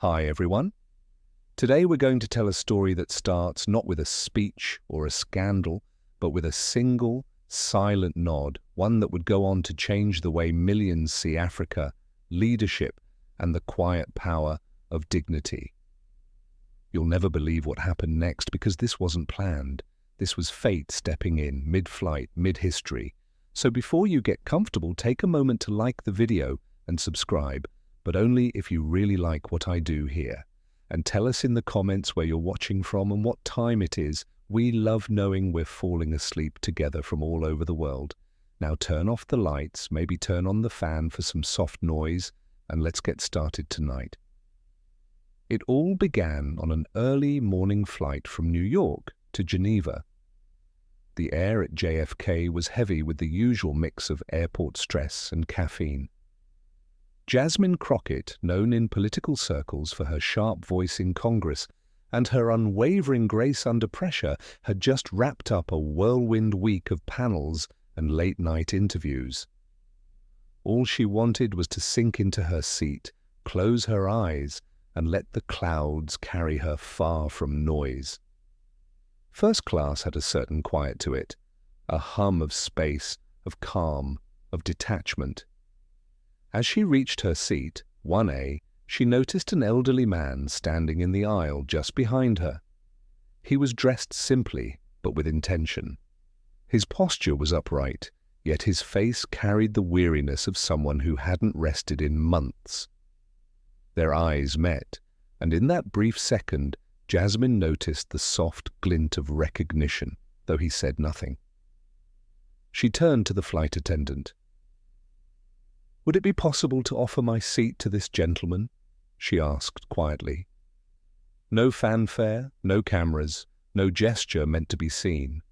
Hi everyone. Today we're going to tell a story that starts not with a speech or a scandal, but with a single, silent nod, one that would go on to change the way millions see Africa, leadership, and the quiet power of dignity. You'll never believe what happened next because this wasn't planned. This was fate stepping in, mid-flight, mid-history. So before you get comfortable, take a moment to like the video and subscribe, but only if you really like what I do here. And tell us in the comments where you're watching from and what time it is. We love knowing we're falling asleep together from all over the world. Now turn off the lights, maybe turn on the fan for some soft noise, and let's get started tonight. It all began on an early morning flight from New York to Geneva. The air at JFK was heavy with the usual mix of airport stress and caffeine. Jasmine Crockett, known in political circles for her sharp voice in Congress and her unwavering grace under pressure, had just wrapped up a whirlwind week of panels and late-night interviews. All she wanted was to sink into her seat, close her eyes, and let the clouds carry her far from noise. First class had a certain quiet to it, a hum of space, of calm, of detachment. As she reached her seat, 1A, she noticed an elderly man standing in the aisle just behind her. He was dressed simply, but with intention. His posture was upright, yet his face carried the weariness of someone who hadn't rested in months. Their eyes met, and in that brief second, Jasmine noticed the soft glint of recognition, though he said nothing. She turned to the flight attendant. "Would it be possible to offer my seat to this gentleman?" she asked quietly. No fanfare, no cameras, no gesture meant to be seen.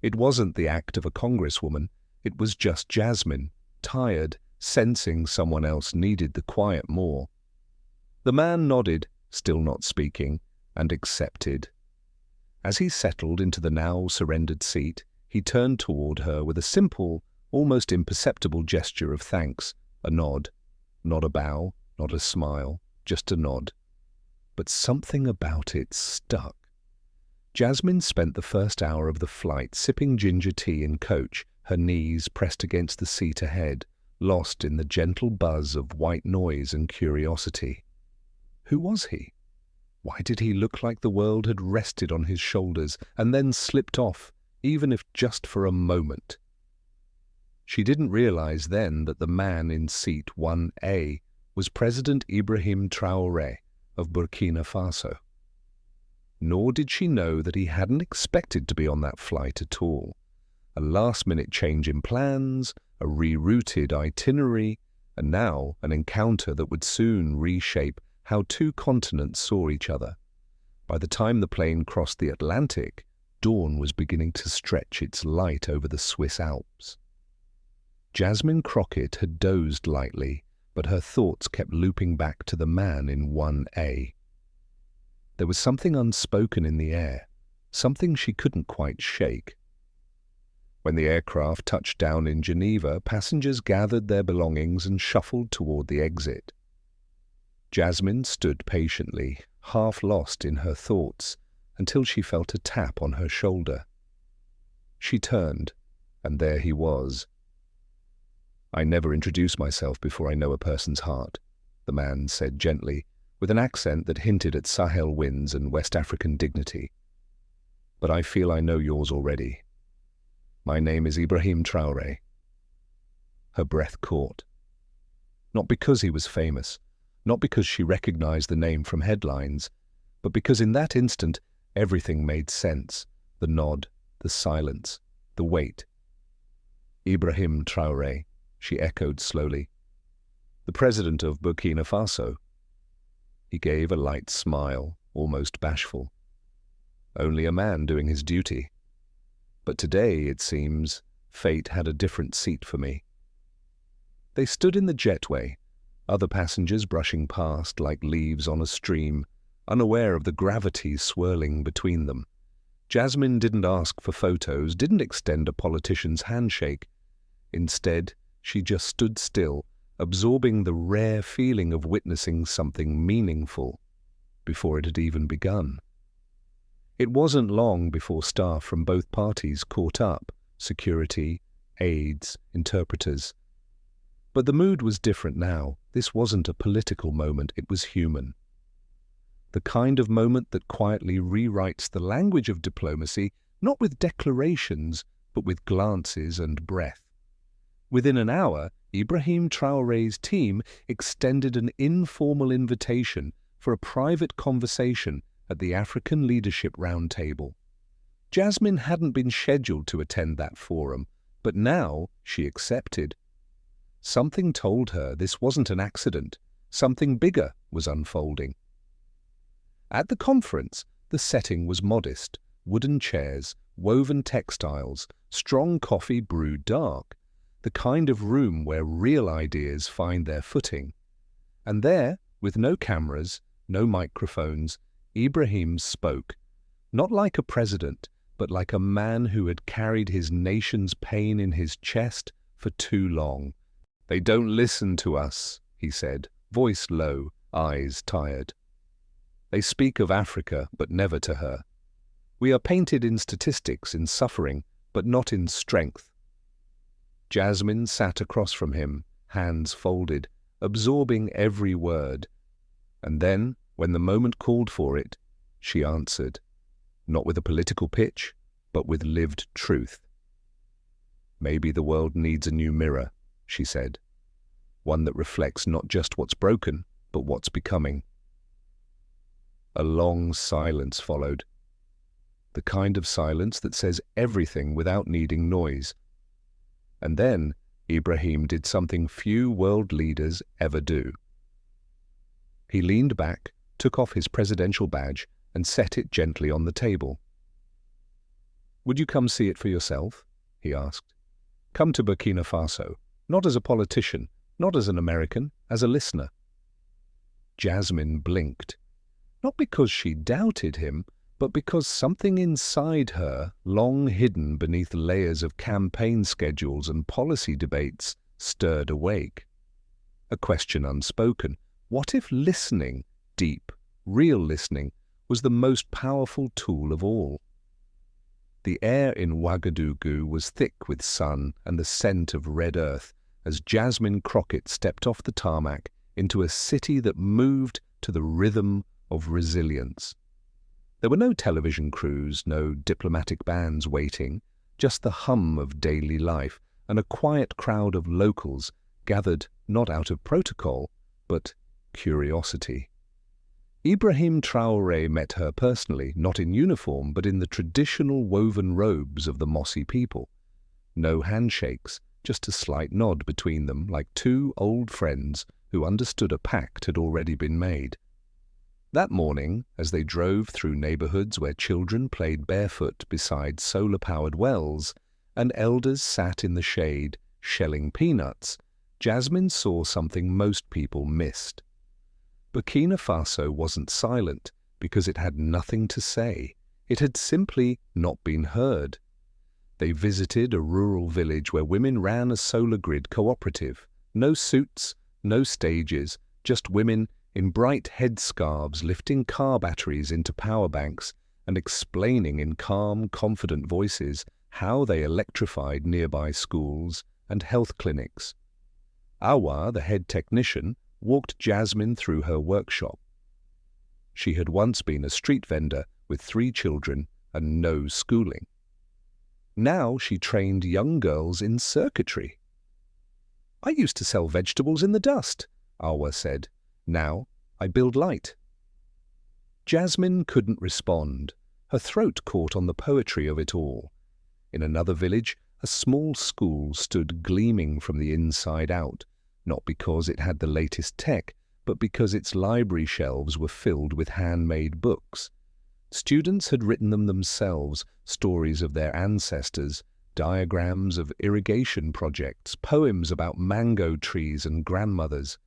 It wasn't the act of a congresswoman, it was just Jasmine, tired, sensing someone else needed the quiet more. The man nodded, still not speaking, and accepted. As he settled into the now surrendered seat, he turned toward her with a simple, almost imperceptible gesture of thanks, a nod. Not a bow, not a smile, just a nod. But something about it stuck. Jasmine spent the first hour of the flight sipping ginger tea in coach, her knees pressed against the seat ahead, lost in the gentle buzz of white noise and curiosity. Who was he? Why did he look like the world had rested on his shoulders and then slipped off, even if just for a moment? She didn't realize then that the man in seat 1A was President Ibrahim Traoré of Burkina Faso. Nor did she know that he hadn't expected to be on that flight at all. A last-minute change in plans, a rerouted itinerary, and now an encounter that would soon reshape how two continents saw each other. By the time the plane crossed the Atlantic, dawn was beginning to stretch its light over the Swiss Alps. Jasmine Crockett had dozed lightly, but her thoughts kept looping back to the man in 1A. There was something unspoken in the air, something she couldn't quite shake. When the aircraft touched down in Geneva, passengers gathered their belongings and shuffled toward the exit. Jasmine stood patiently, half lost in her thoughts, until she felt a tap on her shoulder. She turned, and there he was. "I never introduce myself before I know a person's heart," the man said gently, with an accent that hinted at Sahel winds and West African dignity. "But I feel I know yours already. My name is Ibrahim Traoré." Her breath caught. Not because he was famous, not because she recognized the name from headlines, but because in that instant everything made sense. The nod, the silence, the wait. "Ibrahim Traoré," she echoed slowly. "The president of Burkina Faso." He gave a light smile, almost bashful. "Only a man doing his duty. But today, it seems, fate had a different seat for me." They stood in the jetway, other passengers brushing past like leaves on a stream, unaware of the gravity swirling between them. Jasmine didn't ask for photos, didn't extend a politician's handshake. Instead, she just stood still, absorbing the rare feeling of witnessing something meaningful before it had even begun. It wasn't long before staff from both parties caught up, security, aides, interpreters. But the mood was different now. This wasn't a political moment, it was human. The kind of moment that quietly rewrites the language of diplomacy, not with declarations, but with glances and breath. Within an hour, Ibrahim Traoré's team extended an informal invitation for a private conversation at the African Leadership Roundtable. Jasmine hadn't been scheduled to attend that forum, but now she accepted. Something told her this wasn't an accident. Something bigger was unfolding. At the conference, the setting was modest. Wooden chairs, woven textiles, strong coffee brewed dark. The kind of room where real ideas find their footing. And there, with no cameras, no microphones, Ibrahim spoke, not like a president, but like a man who had carried his nation's pain in his chest for too long. "They don't listen to us," he said, voice low, eyes tired. "They speak of Africa, but never to her. We are painted in statistics, in suffering, but not in strength." Jasmine sat across from him, hands folded, absorbing every word. And then, when the moment called for it, she answered, not with a political pitch, but with lived truth. "Maybe the world needs a new mirror," she said, "one that reflects not just what's broken, but what's becoming." A long silence followed, the kind of silence that says everything without needing noise. And then Ibrahim did something few world leaders ever do. He leaned back, took off his presidential badge, and set it gently on the table. "Would you come see it for yourself?" he asked. "Come to Burkina Faso, not as a politician, not as an American, as a listener." Jasmine blinked, not because she doubted him, but because something inside her, long hidden beneath layers of campaign schedules and policy debates, stirred awake. A question unspoken: what if listening, deep, real listening, was the most powerful tool of all? The air in Ouagadougou was thick with sun and the scent of red earth as Jasmine Crockett stepped off the tarmac into a city that moved to the rhythm of resilience. There were no television crews, no diplomatic bands waiting, just the hum of daily life and a quiet crowd of locals gathered not out of protocol, but curiosity. Ibrahim Traoré met her personally, not in uniform, but in the traditional woven robes of the Mossi people. No handshakes, just a slight nod between them, like two old friends who understood a pact had already been made. That morning, as they drove through neighborhoods where children played barefoot beside solar-powered wells and elders sat in the shade shelling peanuts, Jasmine saw something most people missed. Burkina Faso wasn't silent because it had nothing to say. It had simply not been heard. They visited a rural village where women ran a solar grid cooperative. No suits, no stages, just women in bright headscarves lifting car batteries into power banks and explaining in calm, confident voices how they electrified nearby schools and health clinics. Awa, the head technician, walked Jasmine through her workshop. She had once been a street vendor with 3 children and no schooling. Now she trained young girls in circuitry. "I used to sell vegetables in the dust," Awa said. "Now I build light." Jasmine couldn't respond. Her throat caught on the poetry of it all. In another village, a small school stood gleaming from the inside out, not because it had the latest tech, but because its library shelves were filled with handmade books. Students had written them themselves, stories of their ancestors, diagrams of irrigation projects, poems about mango trees and grandmothers.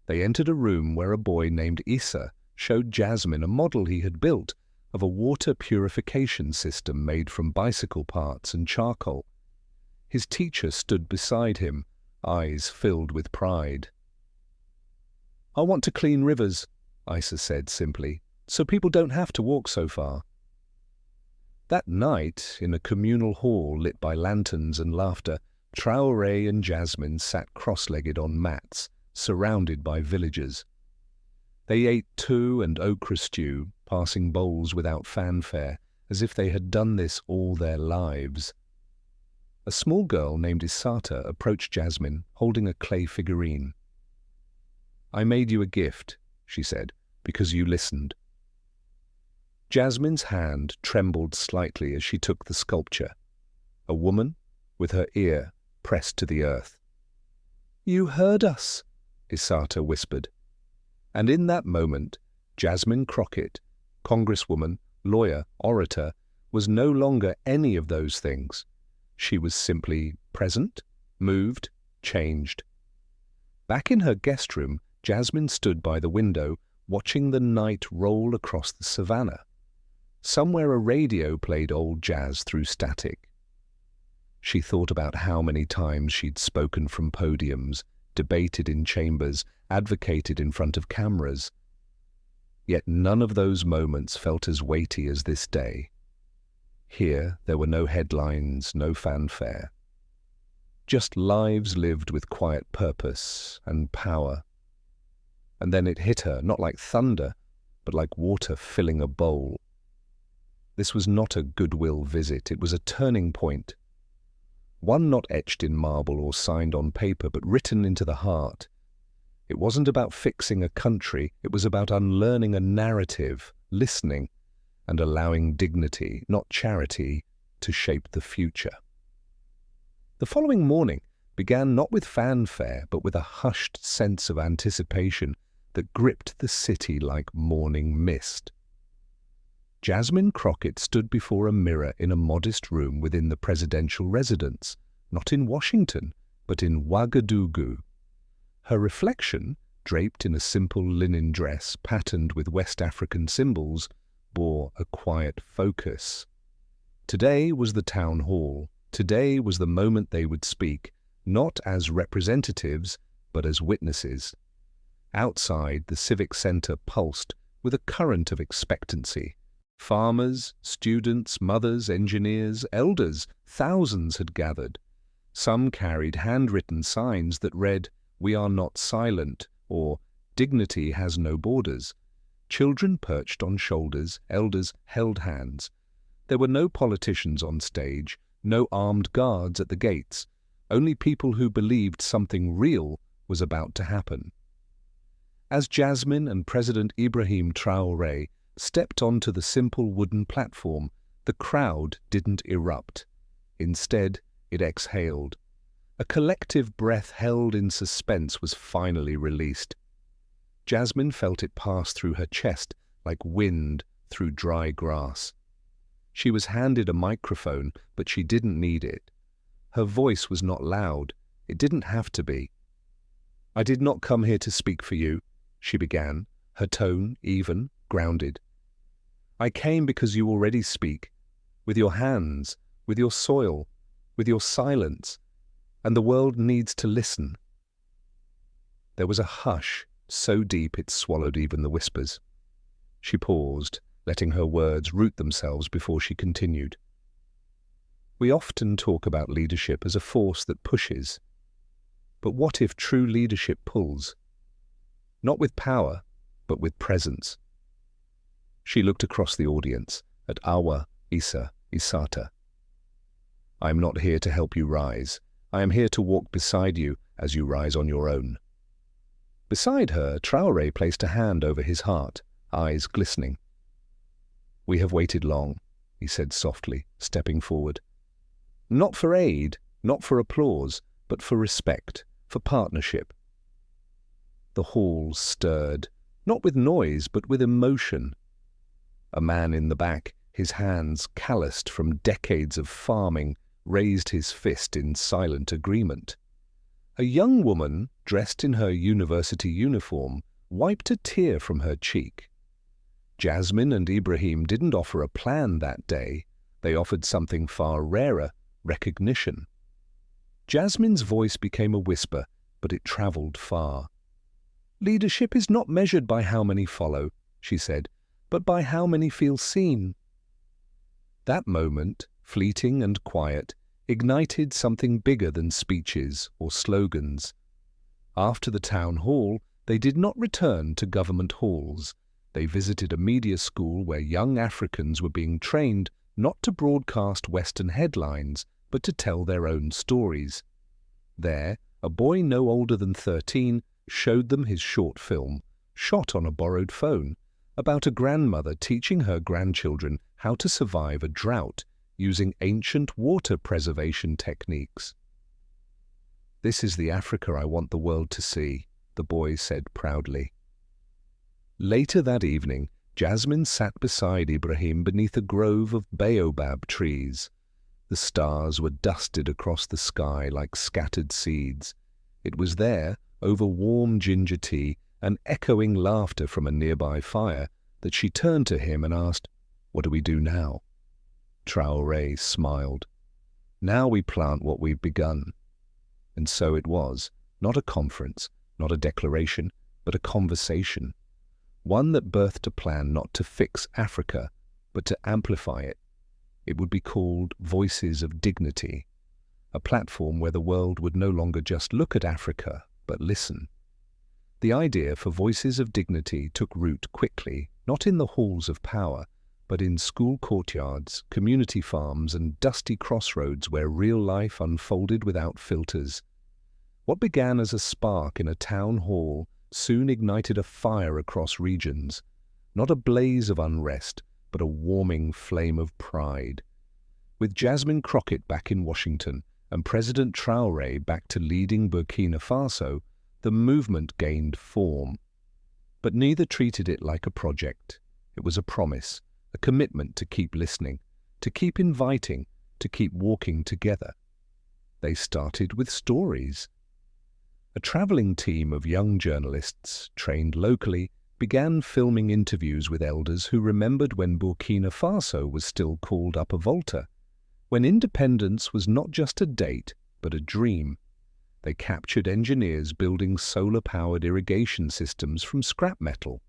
They entered a room where a boy named Issa showed Jasmine a model he had built of a water purification system made from bicycle parts and charcoal. His teacher stood beside him, eyes filled with pride. "I want to clean rivers," Isa said simply, "so people don't have to walk so far." That night, in a communal hall lit by lanterns and laughter, Traoré and Jasmine sat cross-legged on mats, surrounded by villagers. They ate tu and okra stew, passing bowls without fanfare, as if they had done this all their lives. A small girl named Isata approached Jasmine, holding a clay figurine. "I made you a gift," she said, "because you listened." Jasmine's hand trembled slightly as she took the sculpture. A woman, with her ear pressed to the earth. "You heard us," Isata whispered. And in that moment, Jasmine Crockett, congresswoman, lawyer, orator, was no longer any of those things. She was simply present, moved, changed. Back in her guest room, Jasmine stood by the window, watching the night roll across the savannah. Somewhere a radio played old jazz through static. She thought about how many times she'd spoken from podiums, debated in chambers, advocated in front of cameras. Yet none of those moments felt as weighty as this day. Here there were no headlines, no fanfare. Just lives lived with quiet purpose and power. And then it hit her, not like thunder, but like water filling a bowl. This was not a goodwill visit, it was a turning point. One not etched in marble or signed on paper, but written into the heart. It wasn't about fixing a country, it was about unlearning a narrative, listening, and allowing dignity, not charity, to shape the future. The following morning began not with fanfare, but with a hushed sense of anticipation that gripped the city like morning mist. Jasmine Crockett stood before a mirror in a modest room within the presidential residence, not in Washington, but in Ouagadougou. Her reflection, draped in a simple linen dress patterned with West African symbols, bore a quiet focus. Today was the town hall. Today was the moment they would speak, not as representatives, but as witnesses. Outside, the civic center pulsed with a current of expectancy. Farmers, students, mothers, engineers, elders, thousands had gathered. Some carried handwritten signs that read, "We are not silent," or "Dignity has no borders." Children perched on shoulders, elders held hands. There were no politicians on stage, no armed guards at the gates, only people who believed something real was about to happen. As Jasmine and President Ibrahim Traoré stepped onto the simple wooden platform, the crowd didn't erupt. Instead, it exhaled. A collective breath held in suspense was finally released. Jasmine felt it pass through her chest like wind through dry grass. She was handed a microphone, but she didn't need it. Her voice was not loud. It didn't have to be. "I did not come here to speak for you," she began, her tone even, grounded. "I came because you already speak, with your hands, with your soil, with your silence, and the world needs to listen." There was a hush so deep it swallowed even the whispers. She paused, letting her words root themselves before she continued. "We often talk about leadership as a force that pushes. But what if true leadership pulls? Not with power, but with presence." She looked across the audience, at Awa, Isa, Isata. "I am not here to help you rise. I am here to walk beside you as you rise on your own." Beside her, Traoré placed a hand over his heart, eyes glistening. "We have waited long," he said softly, stepping forward. "Not for aid, not for applause, but for respect, for partnership." The hall stirred, not with noise, but with emotion. A man in the back, his hands calloused from decades of farming, raised his fist in silent agreement. A young woman, dressed in her university uniform, wiped a tear from her cheek. Jasmine and Ibrahim didn't offer a plan that day. They offered something far rarer, recognition. Jasmine's voice became a whisper, but it travelled far. "Leadership is not measured by how many follow," she said, "but by how many feel seen." That moment, fleeting and quiet, ignited something bigger than speeches or slogans. After the town hall, they did not return to government halls. They visited a media school where young Africans were being trained not to broadcast Western headlines, but to tell their own stories. There, a boy no older than 13 showed them his short film, shot on a borrowed phone, about a grandmother teaching her grandchildren how to survive a drought using ancient water preservation techniques. "This is the Africa I want the world to see," the boy said proudly. Later that evening, Jasmine sat beside Ibrahim beneath a grove of baobab trees. The stars were dusted across the sky like scattered seeds. It was there, over warm ginger tea and echoing laughter from a nearby fire, that she turned to him and asked, "What do we do now?" Traoré smiled. "Now we plant what we've begun." And so it was, not a conference, not a declaration, but a conversation. One that birthed a plan not to fix Africa, but to amplify it. It would be called Voices of Dignity, a platform where the world would no longer just look at Africa, but listen. The idea for Voices of Dignity took root quickly, not in the halls of power, but in school courtyards, community farms, and dusty crossroads where real life unfolded without filters. What began as a spark in a town hall soon ignited a fire across regions, not a blaze of unrest, but a warming flame of pride. With Jasmine Crockett back in Washington and President Traoré back to leading Burkina Faso, the movement gained form. But neither treated it like a project. It was a promise, a commitment to keep listening, to keep inviting, to keep walking together. They started with stories. A traveling team of young journalists, trained locally, began filming interviews with elders who remembered when Burkina Faso was still called Upper Volta, when independence was not just a date, but a dream. They captured engineers building solar-powered irrigation systems from scrap metal.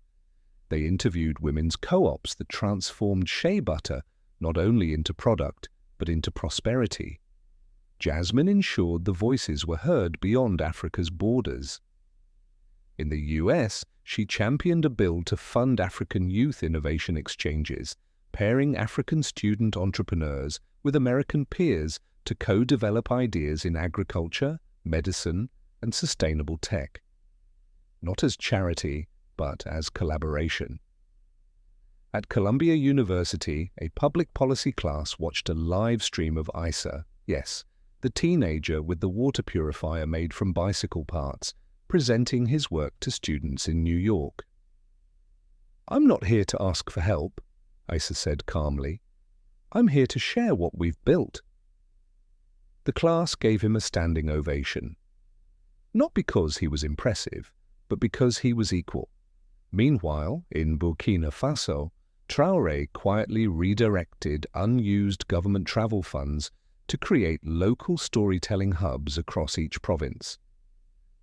They interviewed women's co-ops that transformed shea butter not only into product, but into prosperity. Jasmine ensured the voices were heard beyond Africa's borders. In the US, she championed a bill to fund African youth innovation exchanges, pairing African student entrepreneurs with American peers to co-develop ideas in agriculture, medicine, and sustainable tech. Not as charity, but as collaboration. At Columbia University, a public policy class watched a live stream of Isa, yes, the teenager with the water purifier made from bicycle parts, presenting his work to students in New York. "I'm not here to ask for help," Isa said calmly. "I'm here to share what we've built." The class gave him a standing ovation. Not because he was impressive, but because he was equal. Meanwhile, in Burkina Faso, Traoré quietly redirected unused government travel funds to create local storytelling hubs across each province.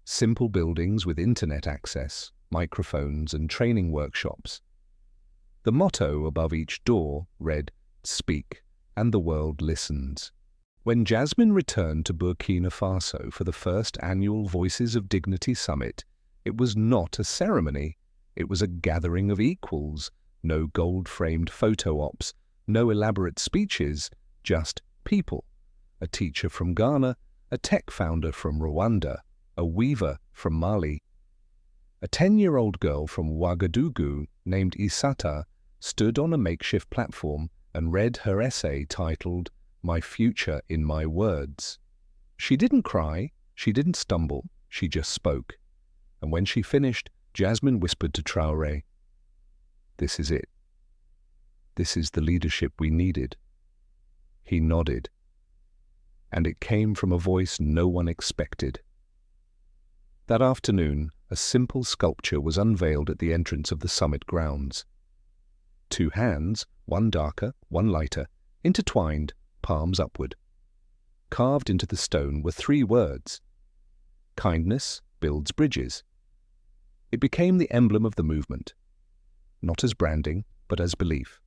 Simple buildings with internet access, microphones, and training workshops. The motto above each door read, "Speak, and the world listens." When Jasmine returned to Burkina Faso for the first annual Voices of Dignity Summit, it was not a ceremony. It was a gathering of equals. No gold-framed photo ops, no elaborate speeches, just people. A teacher from Ghana, a tech founder from Rwanda, a weaver from Mali. A 10-year-old girl from Ouagadougou named Isata stood on a makeshift platform and read her essay titled, "My Future in My Words." She didn't cry, she didn't stumble, she just spoke. And when she finished, Jasmine whispered to Traoré, "This is it. This is the leadership we needed." He nodded. And it came from a voice no one expected. That afternoon, a simple sculpture was unveiled at the entrance of the summit grounds. Two hands, one darker, one lighter, intertwined, palms upward. Carved into the stone were 3 words: "Kindness builds bridges." It became the emblem of the movement, not as branding, but as belief.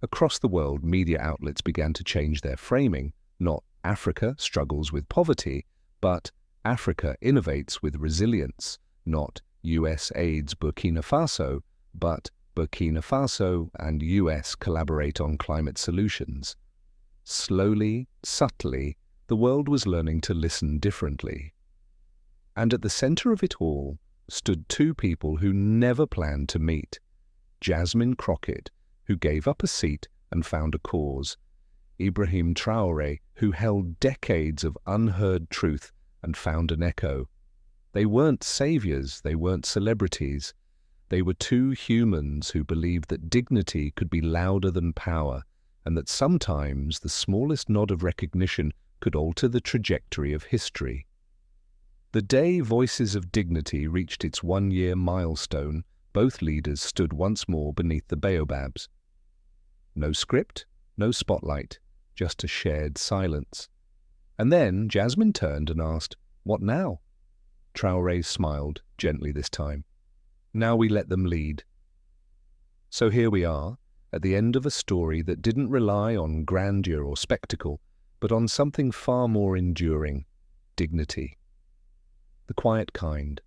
Across the world, media outlets began to change their framing, not "Africa struggles with poverty," but "Africa innovates with resilience," not "US aids Burkina Faso," but "Burkina Faso and US collaborate on climate solutions." Slowly, subtly, the world was learning to listen differently. And at the center of it all stood 2 people who never planned to meet: Jasmine Crockett, who gave up a seat and found a cause; Ibrahim Traoré, who held decades of unheard truth and found an echo. They weren't saviors, they weren't celebrities. They were 2 humans who believed that dignity could be louder than power, and that sometimes the smallest nod of recognition could alter the trajectory of history. The day Voices of Dignity reached its 1-year milestone, both leaders stood once more beneath the baobabs. No script, no spotlight, just a shared silence. And then Jasmine turned and asked, "What now?" Traoré smiled, gently this time. "Now we let them lead." So here we are, at the end of a story that didn't rely on grandeur or spectacle, but on something far more enduring: dignity. The quiet kind.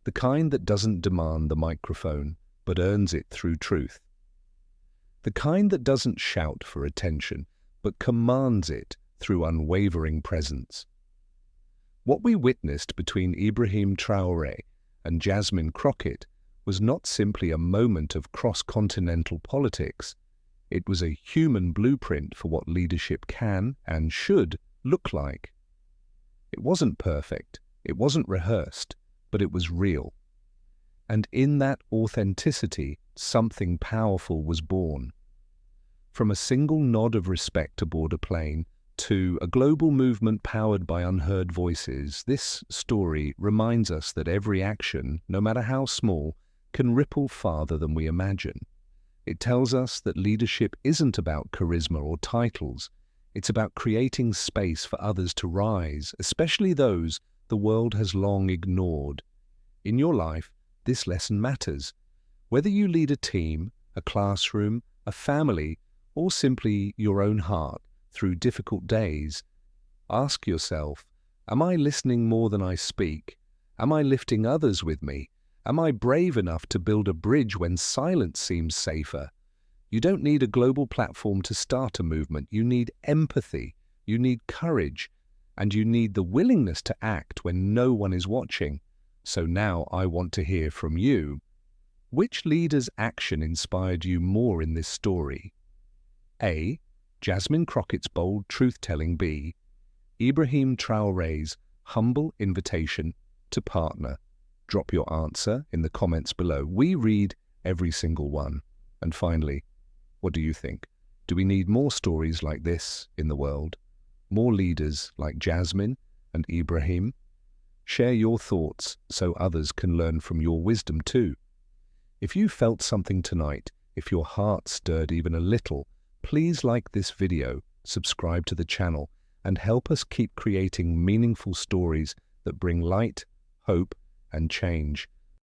The kind that doesn't demand the microphone, but earns it through truth. The kind that doesn't shout for attention, but commands it through unwavering presence. What we witnessed between Ibrahim Traoré and Jasmine Crockett was not simply a moment of cross-continental politics. It was a human blueprint for what leadership can and should look like. It wasn't perfect, it wasn't rehearsed, but it was real. And in that authenticity, something powerful was born. From a single nod of respect aboard a plane to a global movement powered by unheard voices, this story reminds us that every action, no matter how small, can ripple farther than we imagine. It tells us that leadership isn't about charisma or titles. It's about creating space for others to rise, especially those the world has long ignored. In your life, this lesson matters. Whether you lead a team, a classroom, a family, or simply your own heart through difficult days, ask yourself, am I listening more than I speak? Am I lifting others with me? Am I brave enough to build a bridge when silence seems safer? You don't need a global platform to start a movement. You need empathy, you need courage, and you need the willingness to act when no one is watching. So now I want to hear from you. Which leader's action inspired you more in this story? A. Jasmine Crockett's bold truth-telling. B. Ibrahim Traoré's humble invitation to partner. Drop your answer in the comments below. We read every single one. And finally, what do you think? Do we need more stories like this in the world? More leaders like Jasmine and Ibrahim? Share your thoughts so others can learn from your wisdom too. If you felt something tonight, if your heart stirred even a little, please like this video, subscribe to the channel, and help us keep creating meaningful stories that bring light, hope, and change.